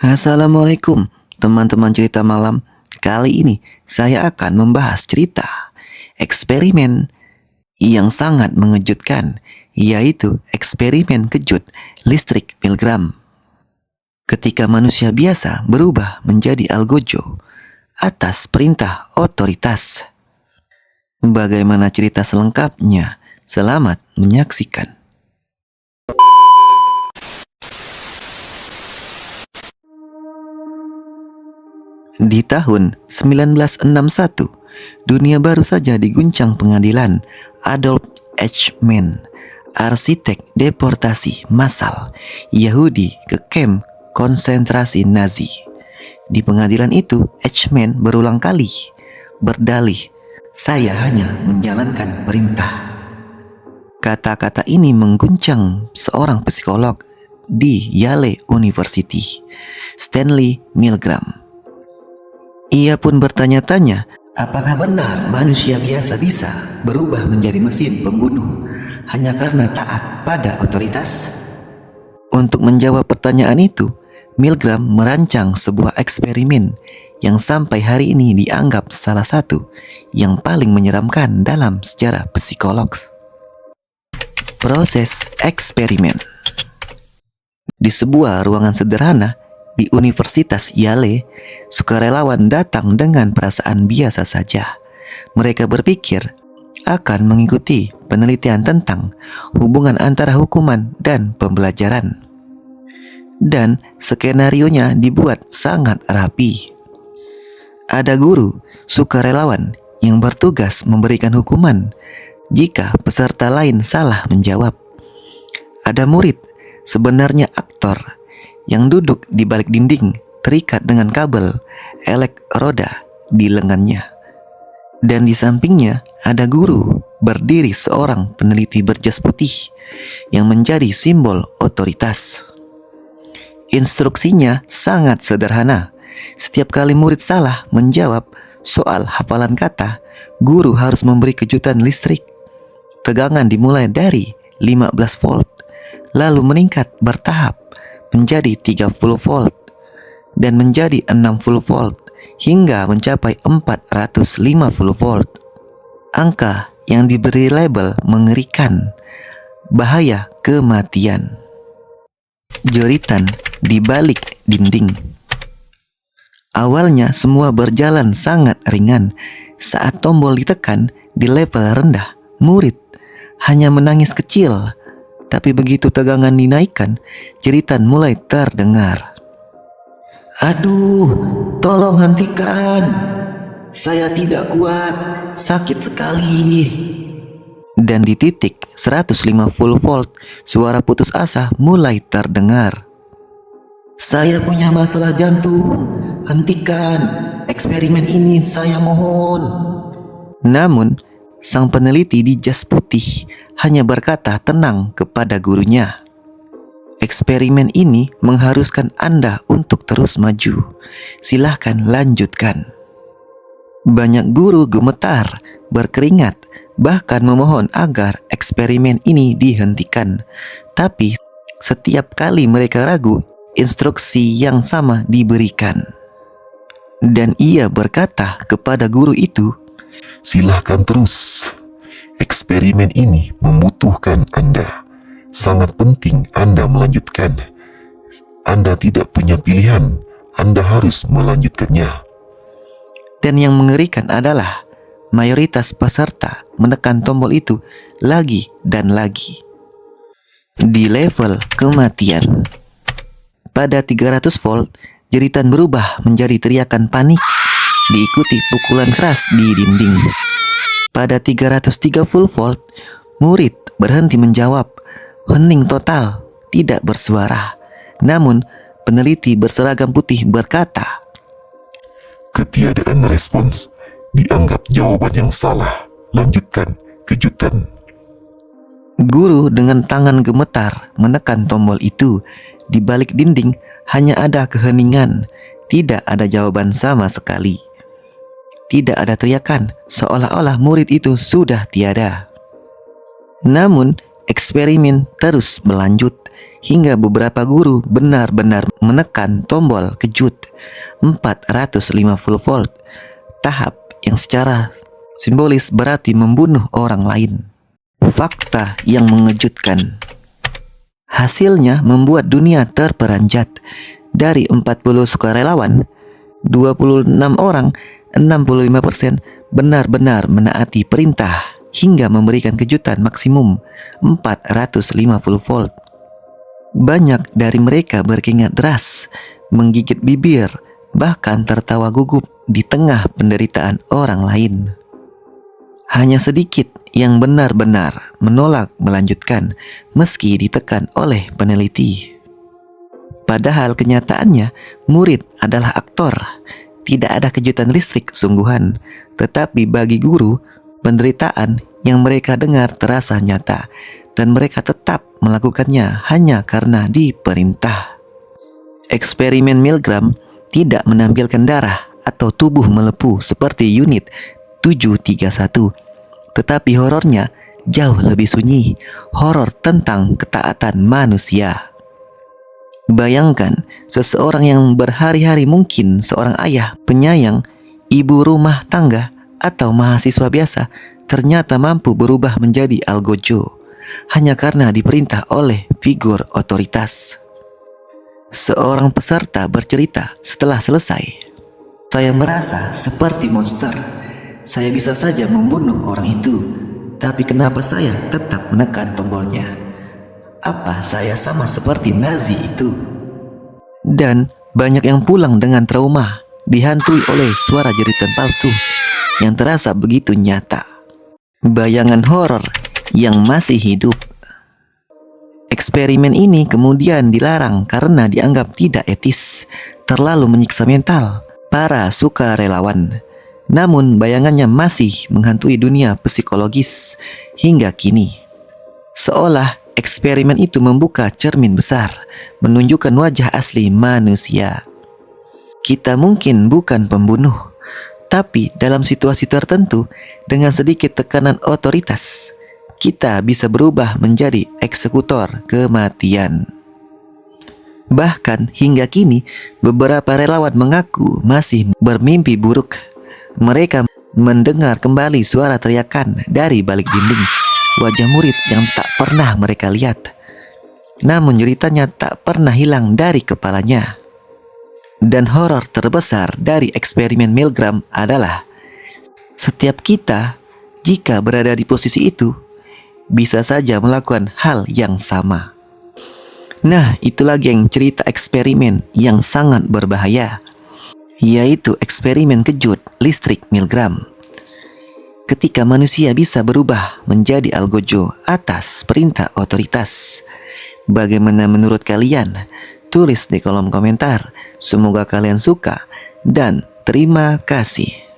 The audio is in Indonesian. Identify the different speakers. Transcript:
Speaker 1: Assalamualaikum teman-teman cerita malam. Kali ini saya akan membahas cerita eksperimen yang sangat mengejutkan, yaitu eksperimen kejut listrik Milgram. Ketika manusia biasa berubah menjadi algojo atas perintah otoritas. Bagaimana cerita selengkapnya? Selamat menyaksikan. Di tahun 1961, dunia baru saja diguncang pengadilan Adolf Eichmann, arsitek deportasi massal Yahudi ke kamp konsentrasi Nazi. Di pengadilan itu, Eichmann berulang kali berdalih, "Saya hanya menjalankan perintah." Kata-kata ini mengguncang seorang psikolog di Yale University, Stanley Milgram. Ia pun bertanya-tanya, apakah benar manusia biasa bisa berubah menjadi mesin pembunuh hanya karena taat pada otoritas? Untuk menjawab pertanyaan itu, Milgram merancang sebuah eksperimen yang sampai hari ini dianggap salah satu yang paling menyeramkan dalam sejarah psikolog. Proses eksperimen. Di sebuah ruangan sederhana di Universitas Yale, sukarelawan datang dengan perasaan biasa saja. Mereka berpikir akan mengikuti penelitian tentang hubungan antara hukuman dan pembelajaran. Dan skenarionya dibuat sangat rapi. Ada guru sukarelawan yang bertugas memberikan hukuman jika peserta lain salah menjawab. Ada murid, sebenarnya aktor, yang duduk di balik dinding terikat dengan kabel elektroda di lengannya. Dan di sampingnya ada guru berdiri, seorang peneliti berjas putih yang menjadi simbol otoritas. Instruksinya sangat sederhana. Setiap kali murid salah menjawab soal hafalan kata, guru harus memberi kejutan listrik. Tegangan dimulai dari 15 volt, lalu meningkat bertahap menjadi 30 volt dan menjadi 60 volt hingga mencapai 450 volt. Angka yang diberi label mengerikan, bahaya kematian. Jeritan di balik dinding. Awalnya semua berjalan sangat ringan. Saat tombol ditekan di level rendah, murid hanya menangis kecil. Tapi begitu tegangan dinaikkan, jeritan mulai terdengar. "Aduh, tolong hentikan. Saya tidak kuat, sakit sekali." Dan di titik 150 volt, suara putus asa mulai terdengar. "Saya punya masalah jantung. Hentikan eksperimen ini, saya mohon." Namun, sang peneliti di jas putih hanya berkata tenang kepada gurunya, "Eksperimen ini mengharuskan Anda untuk terus maju. Silahkan lanjutkan." Banyak guru gemetar, berkeringat, bahkan memohon agar eksperimen ini dihentikan. Tapi setiap kali mereka ragu, instruksi yang sama diberikan. Dan ia berkata kepada guru itu,
Speaker 2: "Silahkan terus. Eksperimen ini membutuhkan Anda. Sangat penting Anda melanjutkan. Anda tidak punya pilihan. Anda harus melanjutkannya."
Speaker 1: Dan yang mengerikan adalah mayoritas peserta menekan tombol itu lagi dan lagi. Di level kematian. Pada 300 volt, jeritan berubah menjadi teriakan panik, diikuti pukulan keras di dinding. Pada 330 volt, murid berhenti menjawab, hening total, tidak bersuara. Namun, peneliti berseragam putih berkata,
Speaker 2: "Ketiadaan respons dianggap jawaban yang salah. Lanjutkan kejutan."
Speaker 1: Guru dengan tangan gemetar menekan tombol itu. Di balik dinding hanya ada keheningan, tidak ada jawaban sama sekali. Tidak ada teriakan, seolah-olah murid itu sudah tiada. Namun, eksperimen terus berlanjut. hingga beberapa guru benar-benar menekan tombol kejut 450 volt, tahap yang secara simbolis berarti membunuh orang lain. Fakta yang mengejutkan. Hasilnya membuat dunia terperanjat. Dari 40 sukarelawan, 26 orang, 65% benar-benar menaati perintah hingga memberikan kejutan maksimum 450 volt. Banyak dari mereka berkeringat deras, menggigit bibir, bahkan tertawa gugup di tengah penderitaan orang lain. Hanya sedikit yang benar-benar menolak melanjutkan meski ditekan oleh peneliti. Padahal kenyataannya murid adalah aktor. Tidak ada kejutan listrik sungguhan, tetapi bagi guru, penderitaan yang mereka dengar terasa nyata dan mereka tetap melakukannya hanya karena diperintah. Eksperimen Milgram tidak menampilkan darah atau tubuh melepuh seperti unit 731, tetapi horornya jauh lebih sunyi, horor tentang ketaatan manusia. Bayangkan seseorang yang berhari-hari mungkin seorang ayah, penyayang, ibu rumah tangga, atau mahasiswa biasa ternyata mampu berubah menjadi algojo hanya karena diperintah oleh figur otoritas. Seorang peserta bercerita setelah selesai, "Saya merasa seperti monster. Saya bisa saja membunuh orang itu, tapi kenapa saya tetap menekan tombolnya? Apa saya sama seperti Nazi itu?" Dan banyak yang pulang dengan trauma, dihantui oleh suara jeritan palsu yang terasa begitu nyata. Bayangan horor yang masih hidup. Eksperimen ini kemudian dilarang karena dianggap tidak etis, terlalu menyiksa mental para sukarelawan. Namun bayangannya masih menghantui dunia psikologis hingga kini. Seolah eksperimen itu membuka cermin besar, menunjukkan wajah asli manusia. Kita mungkin bukan pembunuh, tapi dalam situasi tertentu, dengan sedikit tekanan otoritas, kita bisa berubah menjadi eksekutor kematian. Bahkan hingga kini, beberapa relawan mengaku masih bermimpi buruk. Mereka mendengar kembali suara teriakan dari balik dinding, wajah murid yang tak pernah mereka lihat. Namun ceritanya tak pernah hilang dari kepalanya. Dan horor terbesar dari eksperimen Milgram adalah setiap kita, jika berada di posisi itu, bisa saja melakukan hal yang sama. Nah, itu lagi yang cerita eksperimen yang sangat berbahaya, yaitu eksperimen kejut listrik Milgram. Ketika manusia bisa berubah menjadi algojo atas perintah otoritas. Bagaimana menurut kalian? Tulis di kolom komentar. Semoga kalian suka dan terima kasih.